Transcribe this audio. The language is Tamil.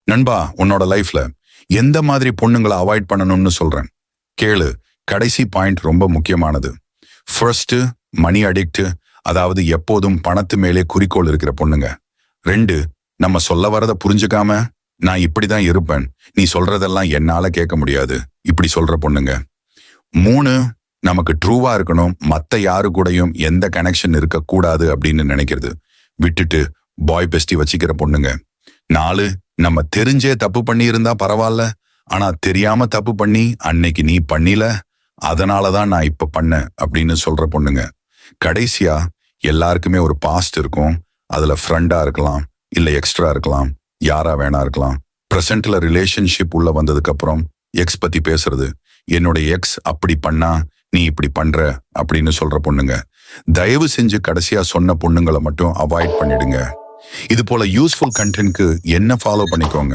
நண்பா, உன்னோட லைஃப்ல எந்த மாதிரி பொண்ணுங்களை அவாய்ட் பண்ணணும்னு சொல்றேன் கேளு. கடைசி பாயிண்ட் ரொம்ப முக்கியமானது. ஃபர்ஸ்ட், மணி அடிக்ட், அதாவது எப்போதும் பணத்து மேலே குறிக்கோள் இருக்கிற பொண்ணுங்க. 2, நம்ம சொல்ல வரத புரிஞ்சுக்காம நான் இப்படிதான் இருப்பேன், நீ சொல்றதெல்லாம் என்னால கேட்க முடியாது, இப்படி சொல்ற பொண்ணுங்க. 3, நமக்கு ட்ரூவா இருக்கணும், மத்த யாரு கூடயும் எந்த கனெக்ஷன் இருக்க கூடாது அப்படின்னு நினைக்கிறது, விட்டுட்டு பாய் பெஸ்டி வச்சுக்கிற பொண்ணுங்க. 4, நம்ம தெரிஞ்சே தப்பு பண்ணி இருந்தா பரவாயில்ல, ஆனா தெரியாம தப்பு பண்ணி அன்னைக்கு நீ பண்ணில, அதனாலதான் நான் இப்ப பண்ணேன் அப்படின்னு சொல்ற பொண்ணுங்க. கடைசியா, எல்லாருக்குமே ஒரு பாஸ்ட் இருக்கும். அதுல ஃப்ரெண்டா இருக்கலாம், இல்ல எக்ஸ்ட்ரா இருக்கலாம், யாரா வேணா இருக்கலாம். பிரசன்ட்ல ரிலேஷன்ஷிப் உள்ள வந்ததுக்கு அப்புறம் எக்ஸ் பத்தி பேசுறது, என்னோட எக்ஸ் அப்படி பண்ணா நீ இப்படி பண்ற அப்படின்னு சொல்ற பொண்ணுங்க. தயவு செஞ்சு கடைசியா சொன்ன பொண்ணுங்களை மட்டும் அவாய்ட் பண்ணிடுங்க. இது போல யூஸ்ஃபுல் கண்டென்ட்க்கு என்ன ஃபாலோ பண்ணிக்கோங்க.